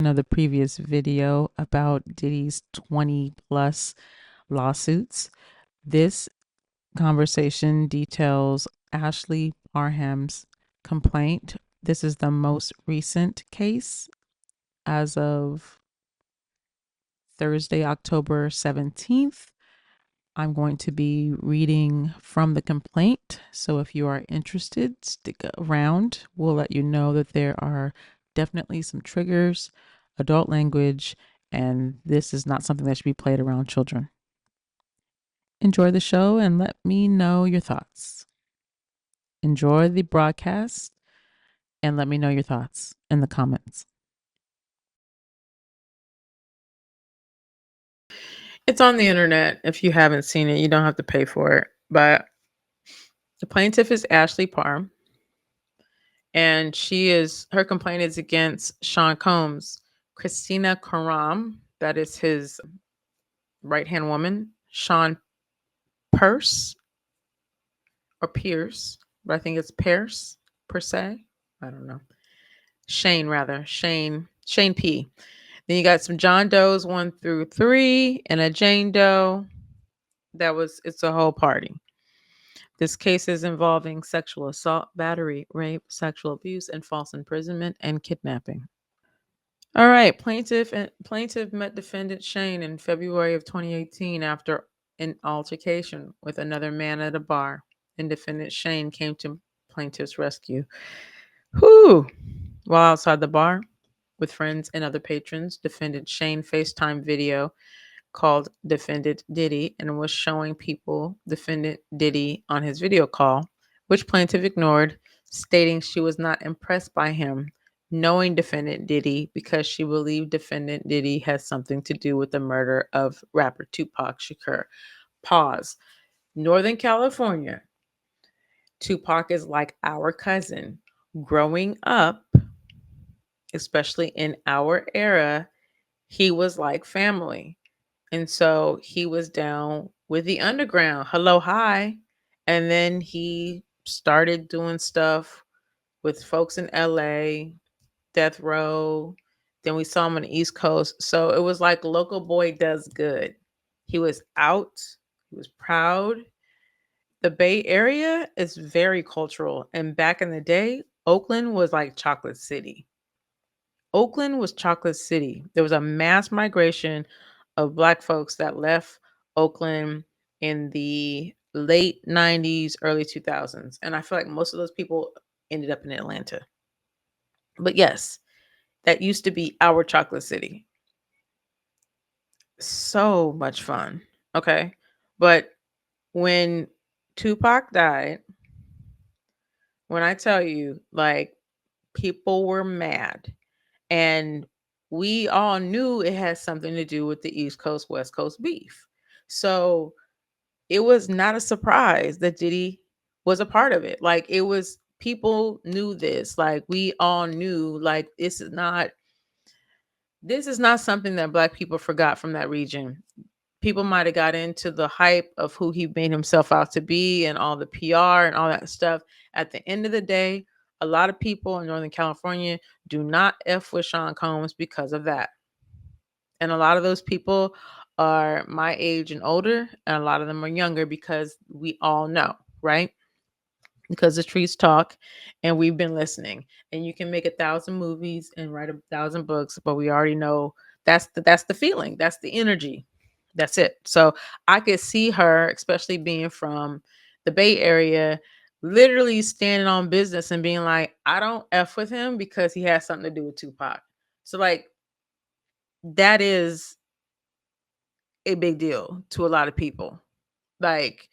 Of the previous video about Diddy's 20 plus lawsuits. This conversation details Ashley Parham's complaint. This is the most recent case as of Thursday, October 17th. I'm going to be reading from the complaint. So if you are interested, stick around. We'll let you know that there are definitely some triggers, adult language, and this is not something that should be played around children. Enjoy the show and let me know your thoughts. Enjoy the broadcast and let me know your thoughts in the comments. It's on the internet. If you haven't seen it, you don't have to pay for it. But the plaintiff is Ashley Parham, and her complaint is against Sean Combs, Christina Karam, that is his right-hand woman, Sean Pierce, but I think it's Pierce per se. I don't know. Shane P. Then you got some John Does 1 through 3 and a Jane Doe. It's a whole party. This case is involving sexual assault, battery, rape, sexual abuse, and false imprisonment and kidnapping. All right, plaintiff met defendant Shane in February of 2018 after an altercation with another man at a bar, and defendant Shane came to plaintiff's rescue. While outside the bar with friends and other patrons, defendant Shane FaceTime video called Defendant Diddy and was showing people Defendant Diddy on his video call, which plaintiff ignored, stating she was not impressed by him knowing Defendant Diddy because she believed Defendant Diddy has something to do with the murder of rapper Tupac Shakur. Pause. Northern California. Tupac is like our cousin. Growing up, especially in our era, he was like family. And so he was down with the underground. Hello, hi. And then he started doing stuff with folks in LA, Death Row. Then we saw him on the East Coast. So it was like local boy does good. He was out. He was proud. The Bay Area is very cultural. And back in the day, Oakland was like Chocolate City. Oakland was Chocolate City. There was a mass migration of Black folks that left Oakland in the late 90s, early 2000s. And I feel like most of those people ended up in Atlanta. But yes, that used to be our Chocolate City. So much fun. Okay. But when Tupac died, when I tell you, like, people were mad. And we all knew it had something to do with the East Coast, West Coast beef. So it was not a surprise that Diddy was a part of it. Like, it was, people knew this. Like, we all knew, like, this is not something that Black people forgot from that region. People might have got into the hype of who he made himself out to be and all the PR and all that stuff. At the end of the day, a lot of people in Northern California do not F with Sean Combs because of that. And a lot of those people are my age and older, and a lot of them are younger because we all know, right? Because the streets talk and we've been listening. And you can make 1,000 movies and write 1,000 books, but we already know that's the feeling, that's the energy. That's it. So I could see her, especially being from the Bay Area, literally standing on business and being like, I don't F with him because he has something to do with Tupac. So, like, that is a big deal to a lot of people. Like,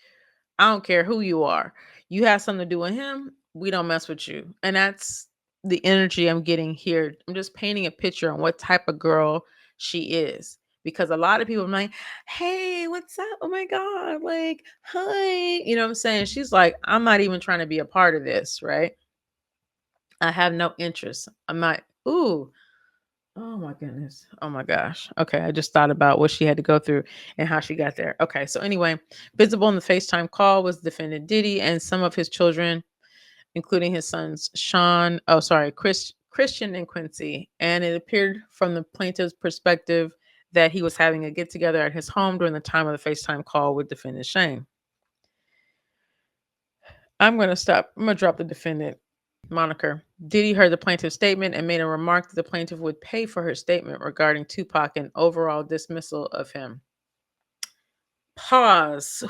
I don't care who you are. You have something to do with him, we don't mess with you. And that's the energy I'm getting here. I'm just painting a picture on what type of girl she is. Because a lot of people are like, hey, what's up? Oh my God. Like, hi. You know what I'm saying? She's like, I'm not even trying to be a part of this, right? I have no interest. I'm not, ooh. Oh my goodness. Oh my gosh. Okay. I just thought about what she had to go through and how she got there. Okay. So anyway, visible in the FaceTime call was defendant Diddy and some of his children, including his sons, Christian in Quincy, and it appeared from the plaintiff's perspective that he was having a get together at his home during the time of the FaceTime call with defendant Shane. I'm going to stop. I'm going to drop the defendant moniker. Diddy heard the plaintiff's statement and made a remark that the plaintiff would pay for her statement regarding Tupac and overall dismissal of him. Pause.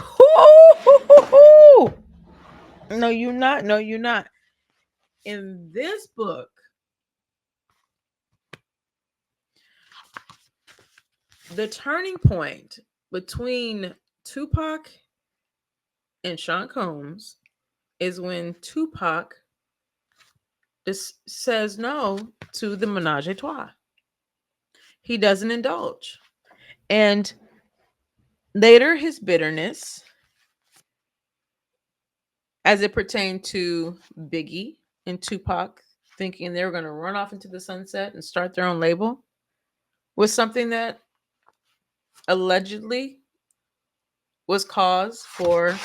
No, you're not. No, you're not. In this book, the turning point between Tupac and Sean Combs is when Tupac says no to the menage a trois. He doesn't indulge. And later, his bitterness, as it pertained to Biggie and Tupac thinking they were going to run off into the sunset and start their own label, was something that allegedly was cause for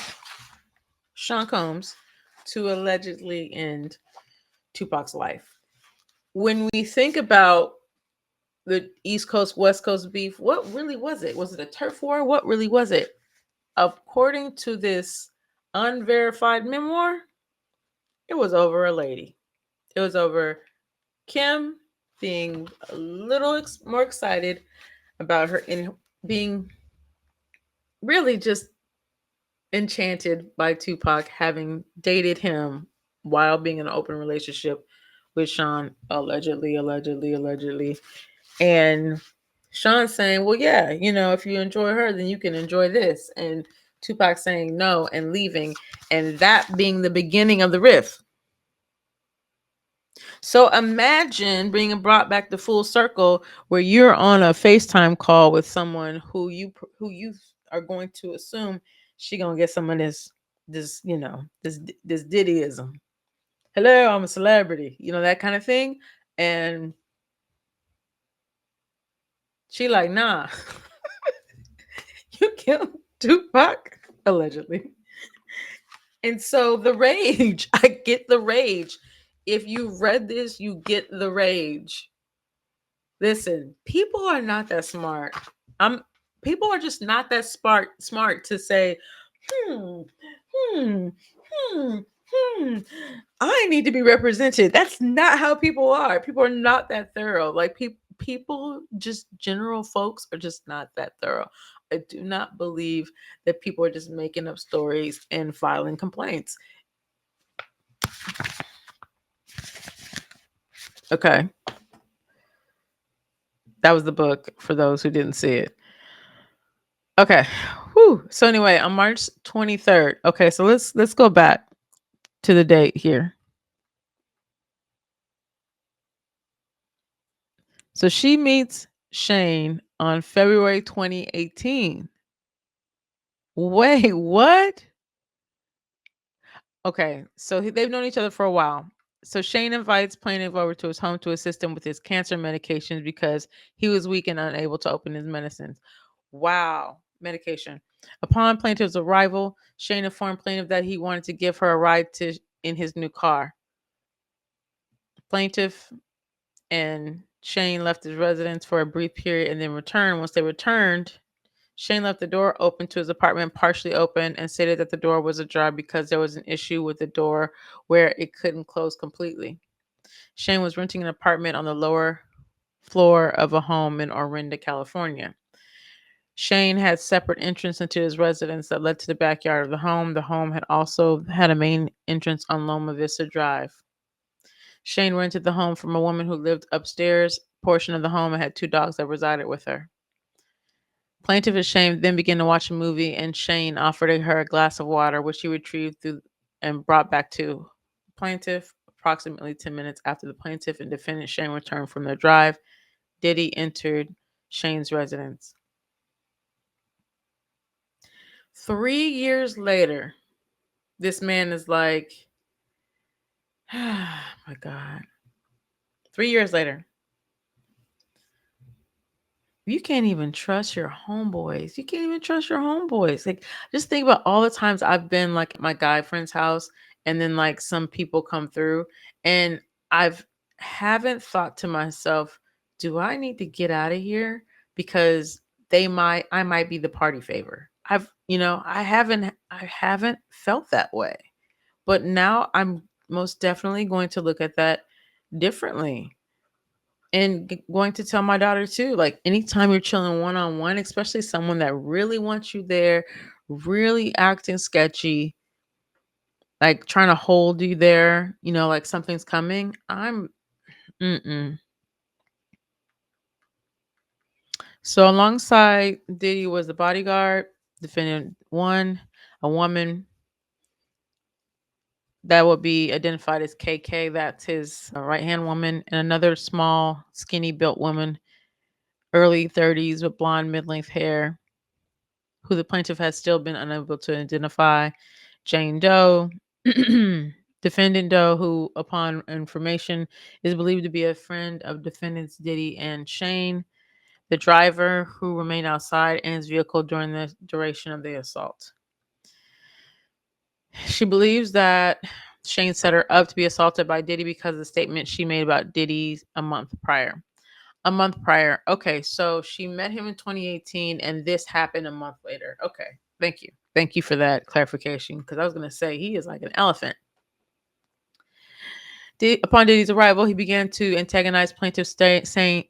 Sean Combs to allegedly end Tupac's life. When we think about the East Coast, West Coast beef, what really was it? Was it a turf war? What really was it? According to this unverified memoir, it was over a lady. It was over Kim being a little more excited about her in being really just enchanted by Tupac, having dated him while being in an open relationship with Sean, allegedly. And Sean saying, well, yeah, if you enjoy her, then you can enjoy this. And Tupac saying no and leaving. And that being the beginning of the rift. So imagine being brought back to full circle where you're on a FaceTime call with someone who you are going to assume she gonna get some of this this Diddyism. Hello, I'm a celebrity, that kind of thing. And she like, nah, you killed Tupac, allegedly. And so the rage, I get the rage. If you read this, you get the rage. Listen, people are not that smart. People are just not that smart to say, hmm, hmm, hmm, hmm. I need to be represented. That's not how people are. People are not that thorough. Like people, just general folks are just not that thorough. I do not believe that people are just making up stories and filing complaints. Okay. That was the book for those who didn't see it. Okay. Whew. So anyway, on March 23rd. Okay, so let's go back to the date here. So she meets Shane on February 2018. Wait, what? Okay, so they've known each other for a while. So Shane invites plaintiff over to his home to assist him with his cancer medications because he was weak and unable to open his medicines. Wow, medication. Upon plaintiff's arrival, Shane informed plaintiff that he wanted to give her a ride in his new car. Plaintiff and Shane left his residence for a brief period and then returned. Once they returned, Shane left the door open to his apartment partially open and stated that the door was ajar because there was an issue with the door where it couldn't close completely. Shane was renting an apartment on the lower floor of a home in Orinda, California. Shane had separate entrance into his residence that led to the backyard of the home. The home had also had a main entrance on Loma Vista Drive. Shane rented the home from a woman who lived upstairs portion of the home and had two dogs that resided with her. Plaintiff and Shane then began to watch a movie, and Shane offered her a glass of water, which she retrieved and brought back to plaintiff. Approximately 10 minutes after the plaintiff and defendant Shane returned from their drive, Diddy entered Shane's residence. 3 years later, this man is like, oh my God. 3 years later, you can't even trust your homeboys. You can't even trust your homeboys. Like, just think about all the times I've been like at my guy friend's house, and then like some people come through, and I've haven't thought to myself, do I need to get out of here? Because I might be the party favor. I haven't felt that way. But now I'm most definitely going to look at that differently. And going to tell my daughter too, like anytime you're chilling one on one, especially someone that really wants you there, really acting sketchy, like trying to hold you there, like something's coming. Mm-mm. So alongside Diddy was the bodyguard, defendant one, a woman that would be identified as KK. That's his right hand woman, and another small, skinny built woman, early 30s with blonde mid length hair, who the plaintiff has still been unable to identify. Jane Doe, defendant Doe, who, upon information, is believed to be a friend of defendants Diddy and Shane, the driver who remained outside in his vehicle during the duration of the assault. She believes that Shane set her up to be assaulted by Diddy because of the statement she made about Diddy a month prior. A month prior. Okay, so she met him in 2018 and this happened a month later. Okay, thank you. Thank you for that clarification because I was going to say he is like an elephant. Upon Diddy's arrival, he began to antagonize plaintiff, stating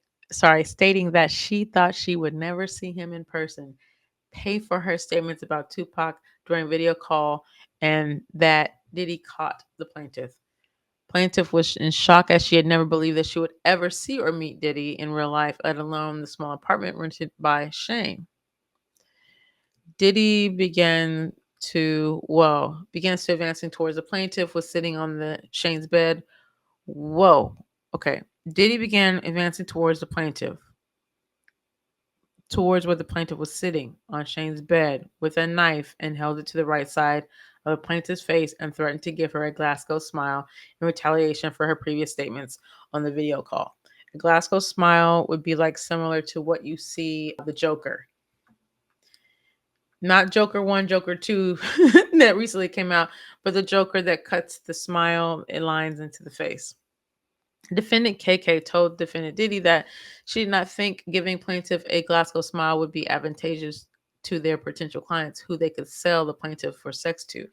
that she thought she would never see him in person, pay for her statements about Tupac during video call, and that Diddy caught the plaintiff. Plaintiff was in shock as she had never believed that she would ever see or meet Diddy in real life, let alone the small apartment rented by Shane. Diddy begins to advancing towards the plaintiff, was sitting on the Shane's bed. Whoa. Okay. Diddy began advancing towards the plaintiff, towards where the plaintiff was sitting on Shane's bed with a knife, and held it to the right side of the plaintiff's face and threatened to give her a Glasgow smile in retaliation for her previous statements on the video call. A Glasgow smile would be like similar to what you see the Joker. Not Joker 1, Joker 2 that recently came out, but the Joker that cuts the smile lines into the face. Defendant KK told defendant Diddy that she did not think giving plaintiff a Glasgow smile would be advantageous to their potential clients who they could sell the plaintiff for sex to.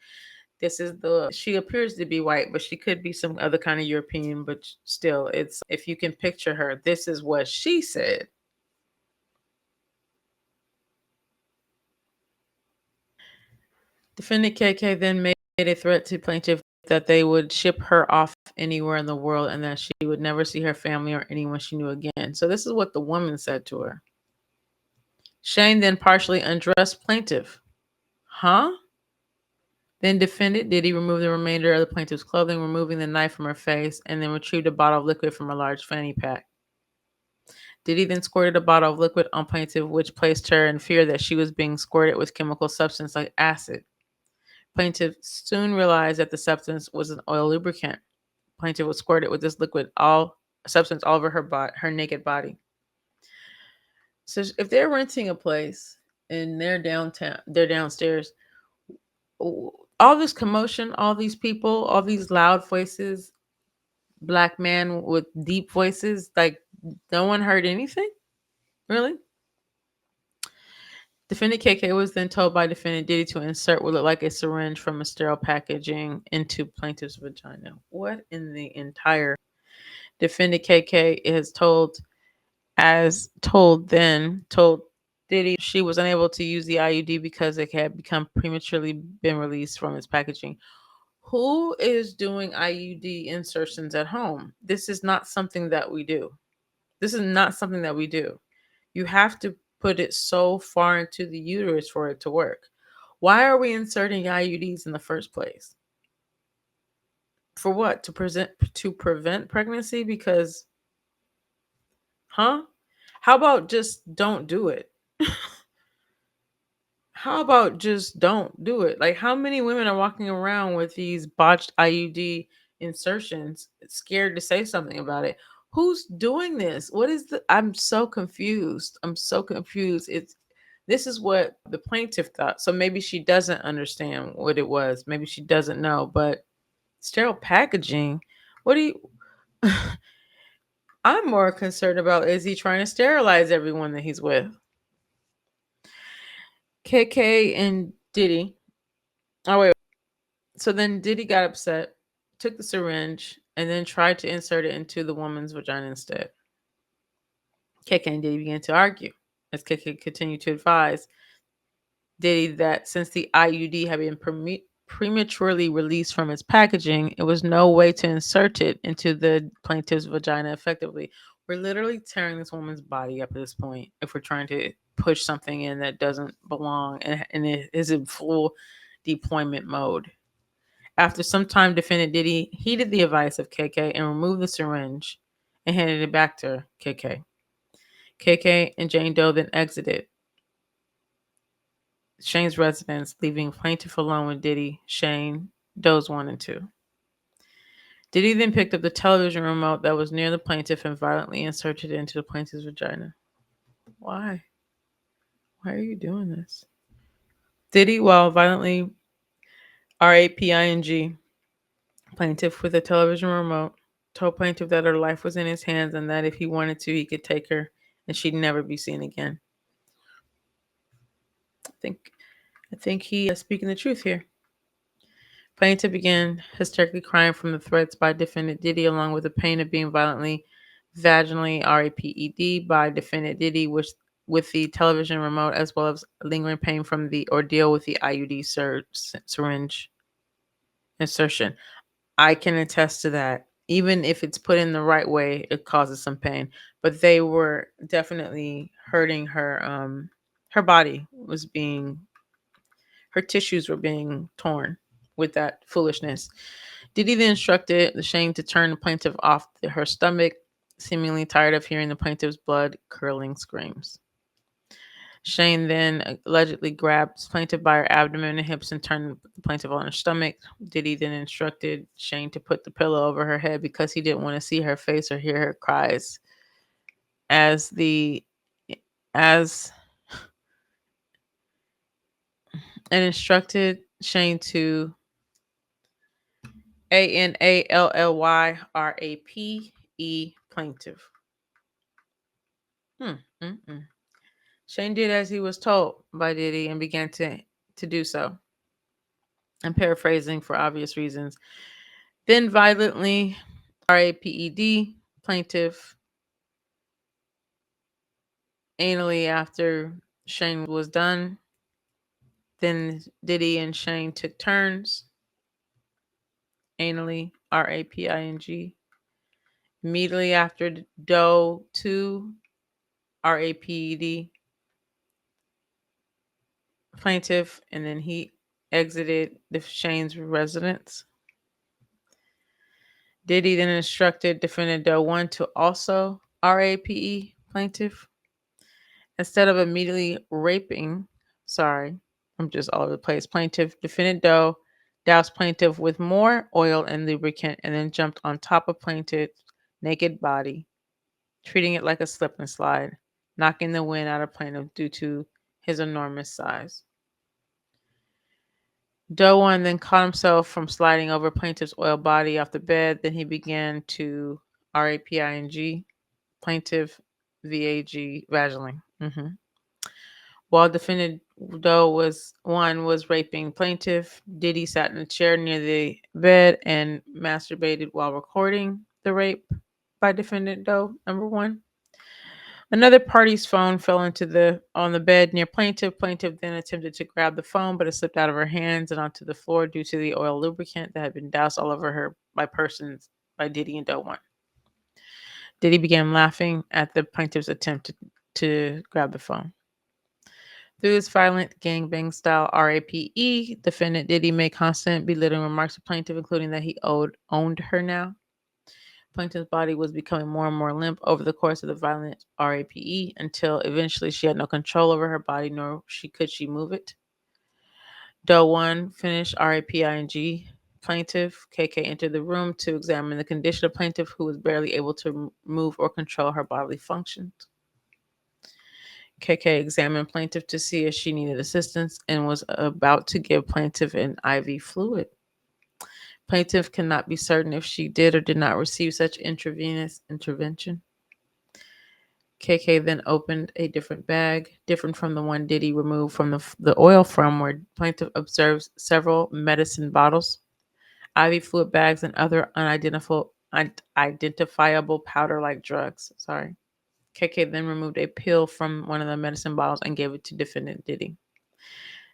She appears to be white, but she could be some other kind of European, but still, it's, if you can picture her, this is what she said. Defendant KK then made a threat to plaintiff that they would ship her off anywhere in the world and that she would never see her family or anyone she knew again. So this is what the woman said to her. Shane then partially undressed plaintiff. Huh? Then defendant Diddy removed the remainder of the plaintiff's clothing, removing the knife from her face, and then retrieved a bottle of liquid from a large fanny pack. Diddy then squirted a bottle of liquid on plaintiff, which placed her in fear that she was being squirted with chemical substance like acid. Plaintiff soon realized that the substance was an oil lubricant. Plaintiff was squirted with this liquid substance all over her naked body. So if they're renting a place and they're downstairs, all this commotion, all these people, all these loud voices, black man with deep voices, like no one heard anything? Really? Defendant KK was then told by defendant Diddy to insert what looked like a syringe from a sterile packaging into plaintiff's vagina. What in the entire? Defendant KK is told Diddy she was unable to use the IUD because it had become prematurely been released from its packaging. Who is doing IUD insertions at home? This is not something that we do. This is not something that we do. You have to put it so far into the uterus for it to work. Why are we inserting IUDs in the first place? For what? To prevent pregnancy? Because, huh? How about just don't do it? How about just don't do it? Like, how many women are walking around with these botched IUD insertions, scared to say something about it? Who's doing this? I'm so confused. I'm so confused. This is what the plaintiff thought. So maybe she doesn't understand what it was. Maybe she doesn't know, but sterile packaging, what do you I'm more concerned about, is he trying to sterilize everyone that he's with? KK and Diddy. Oh, wait. So then Diddy got upset, took the syringe, and then tried to insert it into the woman's vagina instead. KK and Diddy began to argue as KK continued to advise Diddy that since the IUD had been prematurely released from its packaging, it was no way to insert it into the plaintiff's vagina effectively. We're literally tearing this woman's body up at this point if we're trying to push something in that doesn't belong and it is in full deployment mode. After some time, defendant Diddy heeded the advice of KK and removed the syringe and handed it back to KK. KK and Jane Doe then exited Shane's residence, leaving plaintiff alone with Diddy, Shane, Doe's 1 and 2. Diddy then picked up the television remote that was near the plaintiff and violently inserted it into the plaintiff's vagina. Why? Why are you doing this? Diddy, while violently raping plaintiff with a television remote, told plaintiff that her life was in his hands and that if he wanted to, he could take her and she'd never be seen again. I think he is speaking the truth here. Plaintiff began hysterically crying from the threats by defendant Diddy, along with the pain of being violently vaginally raped by defendant Diddy, which with the television remote, as well as lingering pain from the ordeal with the IUD syringe insertion. I can attest to that. Even if it's put in the right way, it causes some pain. But they were definitely hurting her. Her body was being, her tissues were being torn with that foolishness. Diddy then instructed the Shane to turn the plaintiff off her stomach, seemingly tired of hearing the plaintiff's blood-curdling screams. Shane then allegedly grabs plaintiff by her abdomen and hips and turned the plaintiff on her stomach. Diddy then instructed Shane to put the pillow over her head because he didn't want to see her face or hear her cries. As and instructed Shane to ANALLYRAPE plaintiff. Shane did as he was told by Diddy and began to do so. I'm paraphrasing for obvious reasons. Then violently RAPED plaintiff anally after Shane was done. Then Diddy and Shane took turns anally RAPING. Immediately after Doe 2 RAPED plaintiff, and then he exited the Shane's residence. Diddy then instructed defendant Doe 1 to also RAPE plaintiff. Instead of immediately raping, I'm just all over the place, plaintiff, defendant Doe doused plaintiff with more oil and lubricant and then jumped on top of plaintiff's naked body, treating it like a slip and slide, knocking the wind out of plaintiff due to his enormous size. Doe 1 then caught himself from sliding over plaintiff's oil body off the bed. Then he began to RAPING plaintiff VAG vaginally. While defendant Doe was raping plaintiff, Diddy sat in a chair near the bed and masturbated while recording the rape by defendant Doe number 1. Another party's phone fell on the bed near plaintiff. Plaintiff then attempted to grab the phone, but it slipped out of her hands and onto the floor due to the oil lubricant that had been doused all over her by Diddy and Doe 1. Diddy began laughing at the plaintiff's attempt to grab the phone. Through his violent gangbang style RAPE, defendant Diddy made constant belittling remarks to plaintiff, including that he owned her now. Plaintiff's body was becoming more and more limp over the course of the violent RAPE until eventually she had no control over her body, nor could she move it. Doe 1 finished RAPING plaintiff. KK entered the room to examine the condition of plaintiff, who was barely able to move or control her bodily functions. KK examined plaintiff to see if she needed assistance and was about to give plaintiff an IV fluid. Plaintiff cannot be certain if she did or did not receive such intravenous intervention. KK then opened a different bag, different from the one Diddy removed from the oil from, where plaintiff observes several medicine bottles, IV fluid bags, and other unidentifiable powder-like drugs. Sorry. KK then removed a pill from one of the medicine bottles and gave it to defendant Diddy.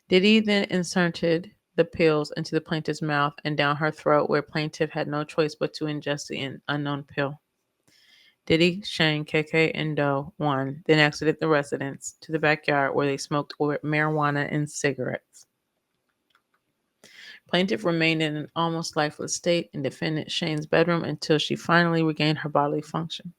Diddy then inserted the pills into the plaintiff's mouth and down her throat, where plaintiff had no choice but to ingest the unknown pill. Diddy, Shane, KK, and Doe 1 then exited the residence to the backyard where they smoked marijuana and cigarettes. Plaintiff remained in an almost lifeless state in defendant Shane's bedroom until she finally regained her bodily functions.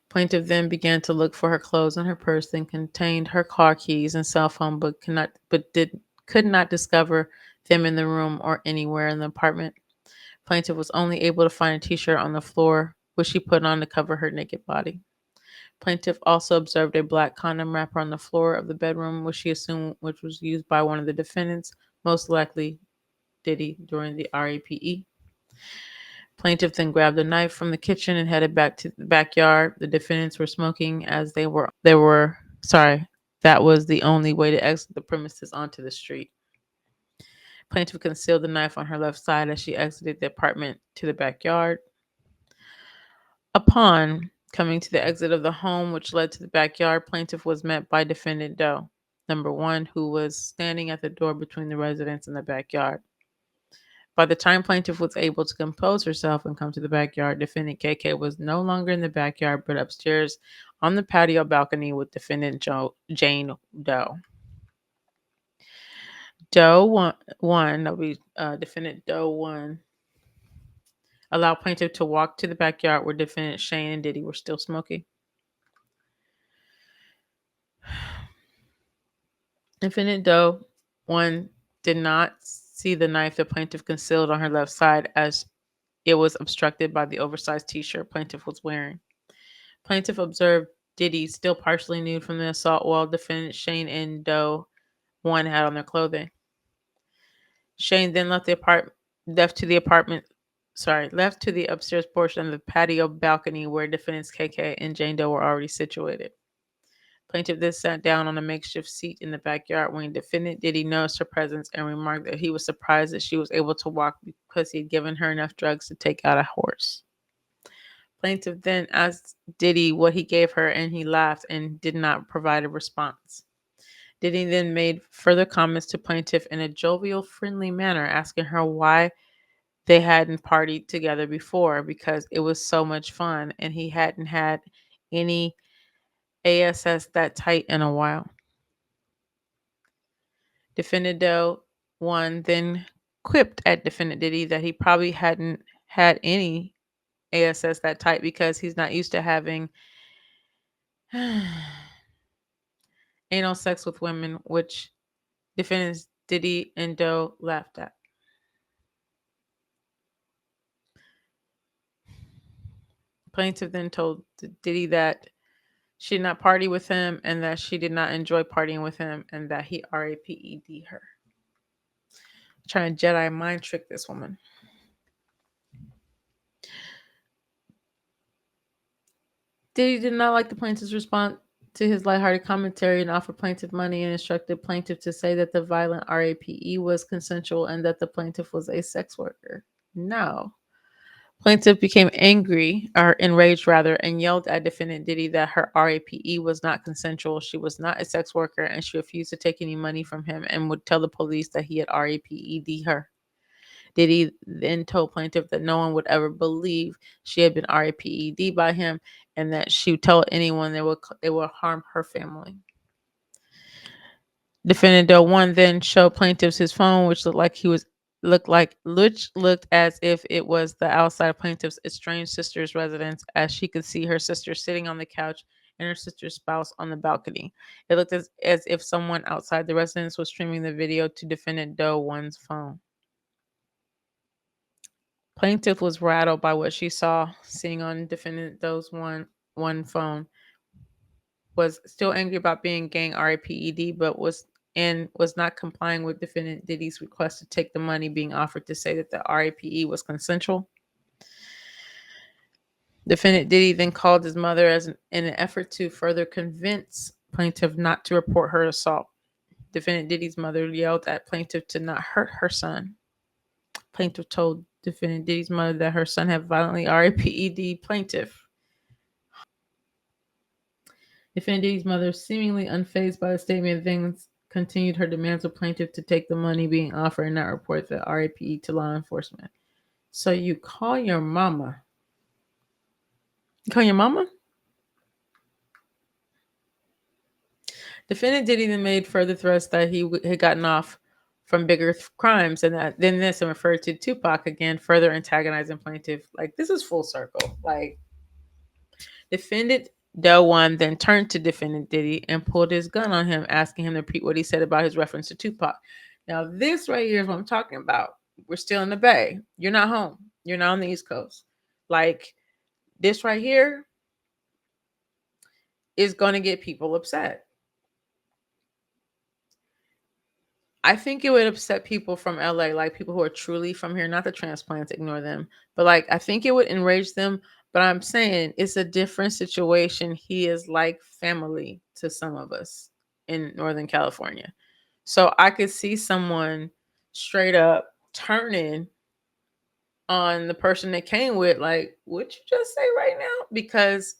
Plaintiff then began to look for her clothes and her purse that contained her car keys and cell phone, but could not discover them in the room or anywhere in the apartment. Plaintiff was only able to find a t-shirt on the floor, which she put on to cover her naked body. Plaintiff also observed a black condom wrapper on the floor of the bedroom, which she assumed which was used by one of the defendants, most likely Diddy, during the RAPE. Plaintiff then grabbed a knife from the kitchen and headed back to the backyard. The defendants were smoking as they were sorry. That was the only way to exit the premises onto the street. Plaintiff concealed the knife on her left side as she exited the apartment to the backyard. Upon coming to the exit of the home, which led to the backyard, plaintiff was met by defendant Doe, number 1, who was standing at the door between the residence and the backyard. By the time plaintiff was able to compose herself and come to the backyard, defendant KK was no longer in the backyard but upstairs on the patio balcony with defendant Jane Doe. Defendant Doe 1 allowed plaintiff to walk to the backyard where defendant Shane and Diddy were still smoking. Defendant Doe 1 did not see the knife the plaintiff concealed on her left side as it was obstructed by the oversized t-shirt plaintiff was wearing. Plaintiff observed Diddy still partially nude from the assault while defendant Shane and Doe 1 had on their clothing. Shane then left to the upstairs portion of the patio balcony where defendants KK and Jane Doe were already situated. Plaintiff then sat down on a makeshift seat in the backyard when defendant Diddy noticed her presence and remarked that he was surprised that she was able to walk because he had given her enough drugs to take out a horse. Plaintiff then asked Diddy what he gave her, and he laughed and did not provide a response. Diddy then made further comments to plaintiff in a jovial, friendly manner, asking her why they hadn't partied together before because it was so much fun and he hadn't had any ASS that tight in a while. Defendant Doe 1 then quipped at defendant Diddy that he probably hadn't had any ASS that tight because he's not used to having anal sex with women, which defendants Diddy and Doe laughed at. Plaintiff then told Diddy that she did not party with him and that she did not enjoy partying with him and that he RAPED her. Trying to Jedi mind trick this woman. Diddy did not like the plaintiff's response to his lighthearted commentary and offered plaintiff money and instructed plaintiff to say that the violent RAPE was consensual and that the plaintiff was a sex worker. No. Plaintiff became enraged and yelled at defendant Diddy that her RAPE was not consensual. She was not a sex worker and she refused to take any money from him and would tell the police that he had RAPED her. Diddy then told plaintiff that no one would ever believe she had been RAPED by him and that she would tell anyone they would harm her family. Defendant Doe 1 then showed plaintiffs his phone, which looked as if it was the outside of plaintiff's estranged sister's residence, as she could see her sister sitting on the couch and her sister's spouse on the balcony. It looked as if someone outside the residence was streaming the video to defendant Doe 1's phone. Plaintiff was rattled by what she saw, seeing on defendant Doe's one phone. Was still angry about being gang RAPED, but was not complying with defendant Diddy's request to take the money being offered to say that the RAPE was consensual. Defendant Diddy then called his mother in an effort to further convince plaintiff not to report her assault. Defendant Diddy's mother yelled at plaintiff to not hurt her son. Plaintiff told defendant Diddy's mother that her son had violently RAPED plaintiff. Defendant Diddy's mother, seemingly unfazed by the statement, then continued her demands of plaintiff to take the money being offered and not report the RAPE to law enforcement. So you call your mama. You call your mama? Defendant Diddy then made further threats that he had gotten off from bigger crimes, and that then this and referred to Tupac again, further antagonizing plaintiff. Like, this is full circle. Like, defendant Doe One then turned to defendant Diddy and pulled his gun on him, asking him to repeat what he said about his reference to Tupac. Now, this right here is what I'm talking about. We're still in the Bay. You're not home. You're not on the East Coast. Like, this right here is going to get people upset. I think it would upset people from LA, like people who are truly from here, not the transplants, ignore them. But like, I think it would enrage them. But I'm saying it's a different situation. He is like family to some of us in Northern California. So I could see someone straight up turning on the person they came with, like, what you just say right now? Because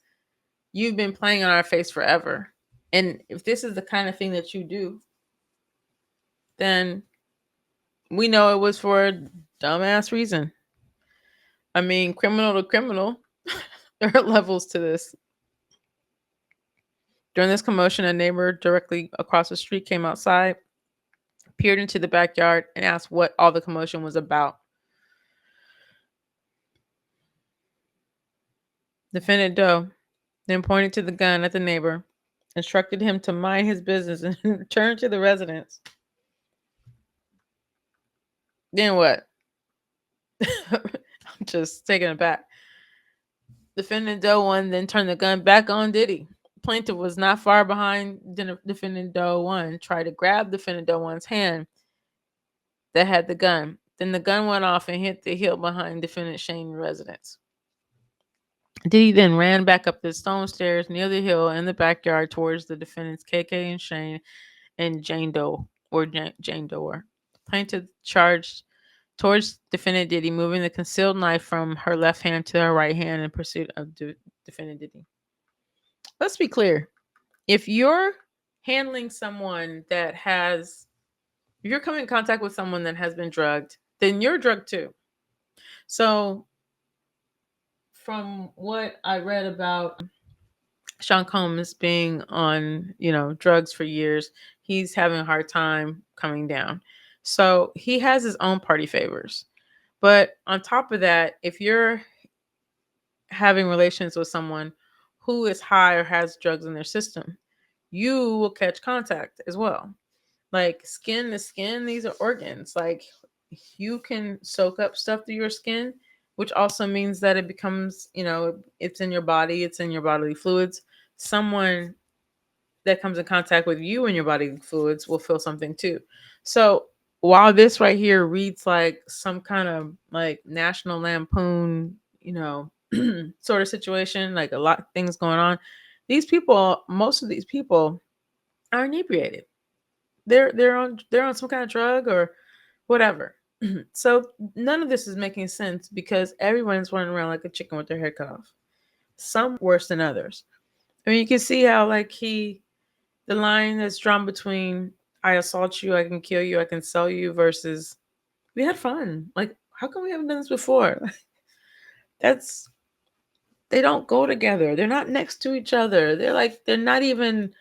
you've been playing on our face forever. And if this is the kind of thing that you do, then we know it was for a dumbass reason. I mean, criminal to criminal. There are levels to this. During this commotion, a neighbor directly across the street came outside, peered into the backyard, and asked what all the commotion was about. Defendant Doe then pointed to the gun at the neighbor, instructed him to mind his business, and returned to the residence. Then what? I'm just taking it back. Defendant Doe One then turned the gun back on Diddy. Plaintiff was not far behind defendant Doe One, tried to grab defendant Doe One's hand that had the gun. Then the gun went off and hit the hill behind defendant Shane's residence. Diddy then ran back up the stone stairs near the hill in the backyard towards the defendants KK and Shane and Jane Doe or Jane Doe. Plaintiff charged towards defendant Diddy, moving the concealed knife from her left hand to her right hand in pursuit of defendant Diddy. Let's be clear. If you're handling someone that has, if you're coming in contact with someone that has been drugged, then you're drugged too. So from what I read about Sean Combs being on, drugs for years, he's having a hard time coming down. So he has his own party favors. But on top of that, if you're having relations with someone who is high or has drugs in their system, you will catch contact as well. Like skin to skin, these are organs. Like you can soak up stuff through your skin, which also means that it becomes, it's in your body, it's in your bodily fluids. Someone that comes in contact with you and your bodily fluids will feel something too. So while this right here reads like some kind of like National Lampoon, sort of situation, like a lot of things going on, most of these people are inebriated. They're on some kind of drug or whatever. So none of this is making sense because everyone's running around like a chicken with their head cut off. Some worse than others. I mean, you can see how like the line that's drawn between I assault you, I can kill you, I can sell you versus we had fun. Like, how come we haven't done this before? They don't go together. They're not next to each other. They're not even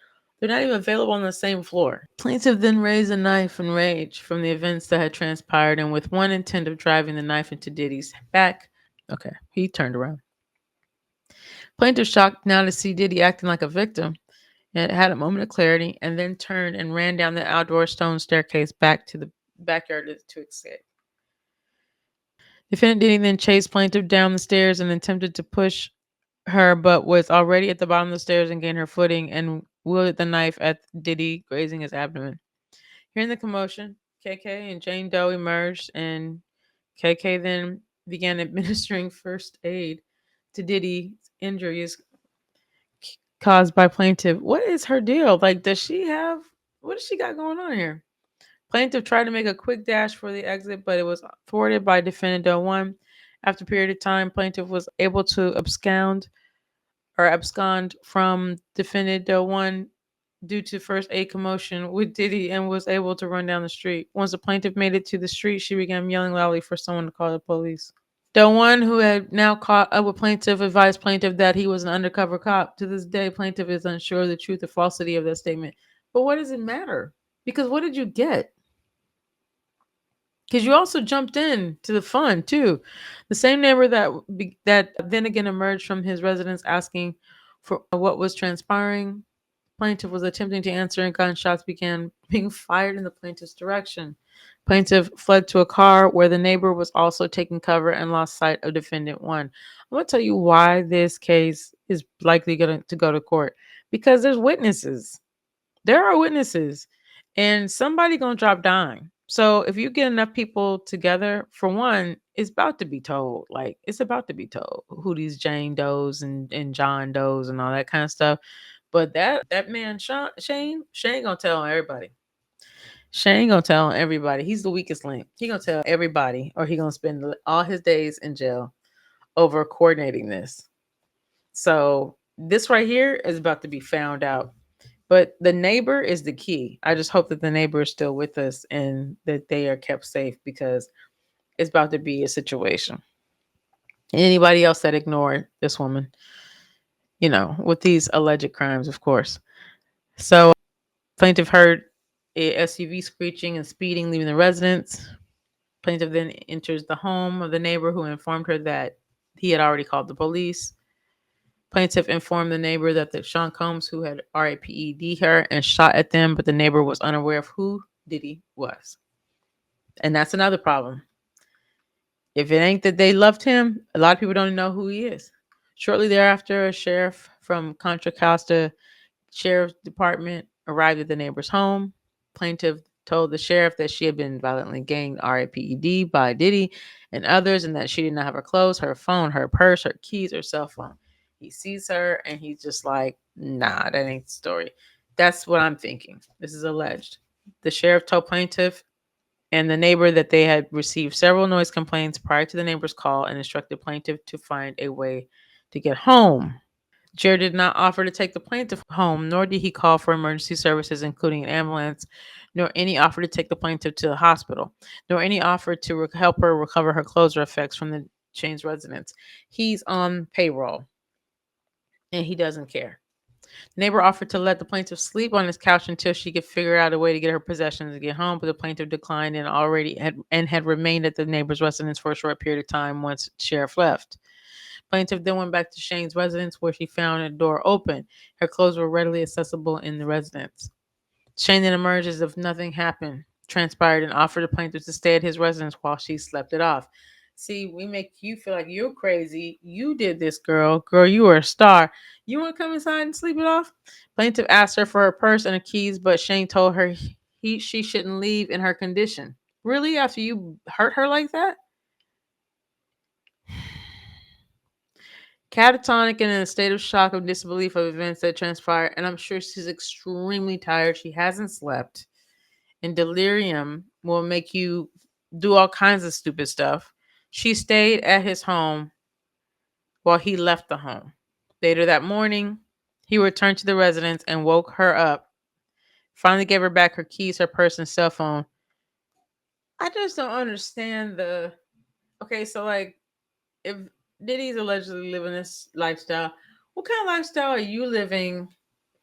available on the same floor. Plaintiff then raised a knife in rage from the events that had transpired and with one intent of driving the knife into Diddy's back. Okay, he turned around. Plaintiff shocked now to see Diddy acting like a victim and had a moment of clarity and then turned and ran down the outdoor stone staircase back to the backyard to escape. Defendant Diddy then chased plaintiff down the stairs and attempted to push her, but was already at the bottom of the stairs and gained her footing and wielded the knife at Diddy, grazing his abdomen. Hearing the commotion, KK and Jane Doe emerged, and KK then began administering first aid to Diddy's injuries caused by plaintiff. What is her deal? Like, does she have what does she got going on here? Plaintiff tried to make a quick dash for the exit, but it was thwarted by defendant Del One. After a period of time, plaintiff was able to abscond from defendant Del One due to first aid commotion with Diddy and was able to run down the street. Once the plaintiff made it to the street, she began yelling loudly for someone to call the police. The one who had now caught up with plaintiff advised plaintiff that he was an undercover cop. To this day, plaintiff is unsure of the truth or falsity of that statement. But what does it matter? Because what did you get? Because you also jumped in to the fun too. The same neighbor that then again emerged from his residence asking for what was transpiring. Plaintiff was attempting to answer, and gunshots began being fired in the plaintiff's direction. Plaintiff fled to a car where the neighbor was also taking cover and lost sight of defendant one. I'm going to tell you why this case is likely going to go to court. Because there's witnesses. There are witnesses, and somebody going to drop dime. So if you get enough people together, for one, it's about to be told. Like, it's about to be told who these Jane Does and John Does and all that kind of stuff. But that man Shane gonna tell everybody. Shane gonna tell everybody. He's the weakest link. He gonna tell everybody, or he gonna spend all his days in jail over coordinating this. So this right here is about to be found out. But the neighbor is the key. I just hope that the neighbor is still with us and that they are kept safe because it's about to be a situation. Anybody else that ignored this woman, with these alleged crimes, of course. So plaintiff heard a SUV screeching and speeding, leaving the residence. Plaintiff then enters the home of the neighbor who informed her that he had already called the police. Plaintiff informed the neighbor that the Sean Combs, who had RIPED her and shot at them, but the neighbor was unaware of who Diddy was. And that's another problem. If it ain't that they loved him, a lot of people don't know who he is. Shortly thereafter, a sheriff from Contra Costa Sheriff's Department arrived at the neighbor's home. Plaintiff told the sheriff that she had been violently ganged RIPED by Diddy and others, and that she did not have her clothes, her phone, her purse, her keys, her cell phone. He sees her and he's just like, nah, that ain't the story. That's what I'm thinking. This is alleged. The sheriff told plaintiff and the neighbor that they had received several noise complaints prior to the neighbor's call and instructed plaintiff to find a way to get home. Jared did not offer to take the plaintiff home, nor did he call for emergency services, including an ambulance, nor any offer to take the plaintiff to the hospital, nor any offer to help her recover her clothes or effects from the Shane's residence. He's on payroll, and he doesn't care. The neighbor offered to let the plaintiff sleep on his couch until she could figure out a way to get her possessions and get home, but the plaintiff declined and had remained at the neighbor's residence for a short period of time once sheriff left. Plaintiff then went back to Shane's residence where she found a door open. Her clothes were readily accessible in the residence. Shane then emerged as if nothing happened, transpired, and offered the plaintiff to stay at his residence while she slept it off. See, we make you feel like you're crazy. You did this, girl. Girl, you are a star. You want to come inside and sleep it off? Plaintiff asked her for her purse and her keys, but Shane told her she shouldn't leave in her condition. Really? After you hurt her like that? Catatonic and in a state of shock of disbelief of events that transpired, and I'm sure she's extremely tired. She hasn't slept, and delirium will make you do all kinds of stupid stuff. She stayed at his home while he left the home. Later that morning, he returned to the residence and woke her up. Finally, gave her back her keys, her purse, and cell phone. I just don't understand the. Okay, so like, if Diddy's allegedly living this lifestyle, what kind of lifestyle are you living,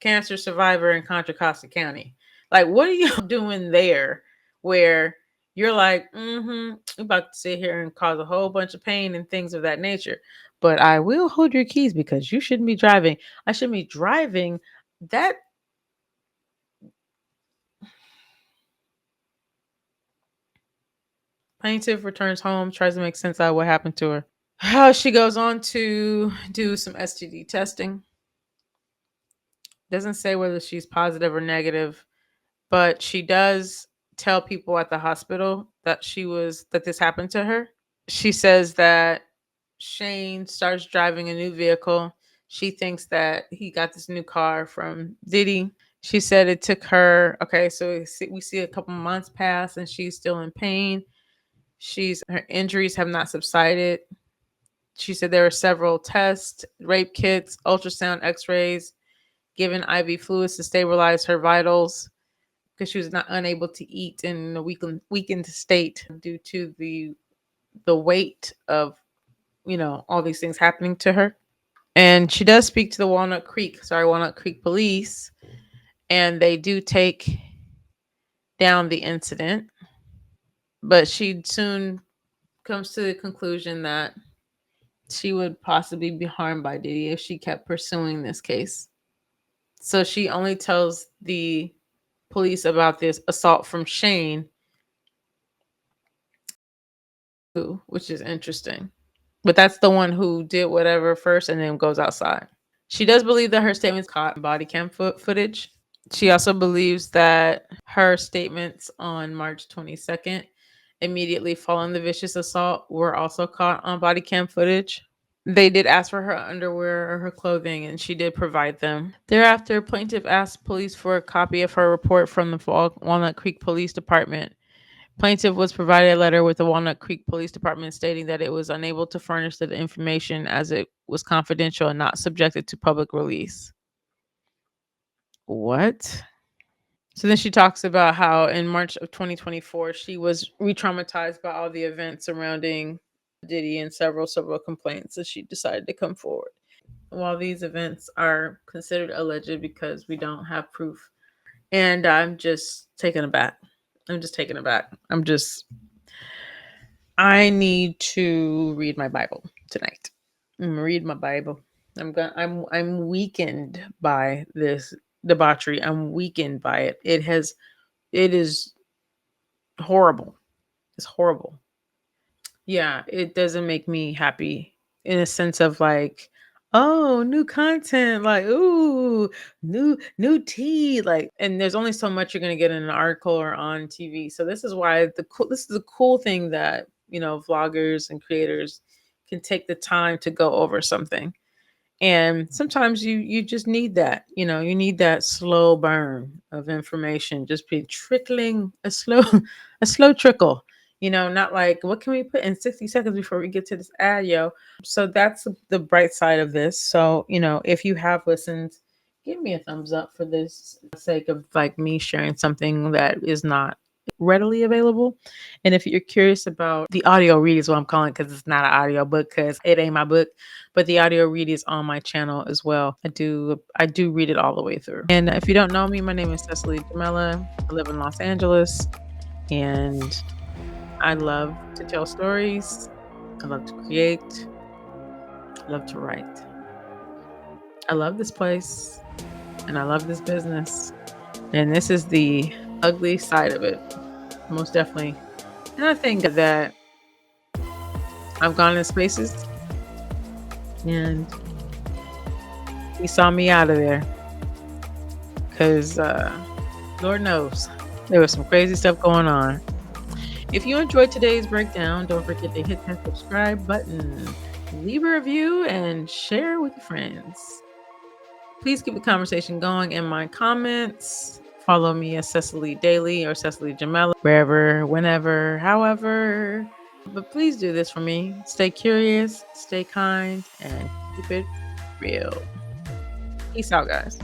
cancer survivor in Contra Costa County? Like, what are you doing there where you're like, I'm about to sit here and cause a whole bunch of pain and things of that nature. But I will hold your keys because you shouldn't be driving. I shouldn't be driving. That plaintiff returns home, tries to make sense out of what happened to her. She goes on to do some STD testing. Doesn't say whether she's positive or negative, but she does tell people at the hospital that this happened to her. She says that Shane starts driving a new vehicle. She thinks that he got this new car from Diddy. She said it took her, okay, so we see a couple months pass and she's still in pain. Her injuries have not subsided. She said there were several tests, rape kits, ultrasound, x-rays, given IV fluids to stabilize her vitals because she was not unable to eat in a weakened state due to the weight of, all these things happening to her. And she does speak to the Walnut Creek police, and they do take down the incident. But she soon comes to the conclusion that she would possibly be harmed by Diddy if she kept pursuing this case. So she only tells the police about this assault from Shane, which is interesting. But that's the one who did whatever first and then goes outside. She does believe that her statements caught body cam footage. She also believes that her statements on March 22nd, immediately following the vicious assault, were also caught on body cam footage. They did ask for her underwear or her clothing, and she did provide them. Thereafter, plaintiff asked police for a copy of her report from the Walnut Creek Police Department. Plaintiff was provided a letter with the Walnut Creek Police Department stating that it was unable to furnish the information as it was confidential and not subjected to public release. What? So then she talks about how in March of 2024, she was re-traumatized by all the events surrounding Diddy and several complaints, and she decided to come forward. While these events are considered alleged because we don't have proof, and I'm just taken aback. I need to read my Bible tonight. I'm gonna read my Bible. I'm weakened by this debauchery. I'm weakened by it. It is horrible. It's horrible. Yeah, it doesn't make me happy in a sense of like, oh, new content, like, ooh, new tea, like, and there's only so much you're gonna get in an article or on TV. So this is the cool thing that vloggers and creators can take the time to go over something. And sometimes you just need that, you need that slow burn of information, just be trickling a slow trickle, not like what can we put in 60 seconds before we get to this ad, yo. So that's the bright side of this. So if you have listened, give me a thumbs up for this, for the sake of like me sharing something that is not readily available. And if you're curious about the audio read, is what I'm calling, because it's not an audio book because it ain't my book, but the audio read is on my channel as well. I do read it all the way through. And if you don't know me, my name is Cecily Jamelia. I live in Los Angeles, and I love to tell stories. I love to create. I love to write. I love this place, and I love this business. And this is the ugly side of it, most definitely. And I think that I've gone in spaces, and he saw me out of there because Lord knows there was some crazy stuff going on. If you enjoyed today's breakdown, don't forget to hit that subscribe button, leave a review, and share with your friends. Please keep the conversation going in my comments. Follow me at Cecily Daily or Cecily Jamelia, wherever, whenever, however. But please do this for me. Stay curious, stay kind, and keep it real. Peace out, guys.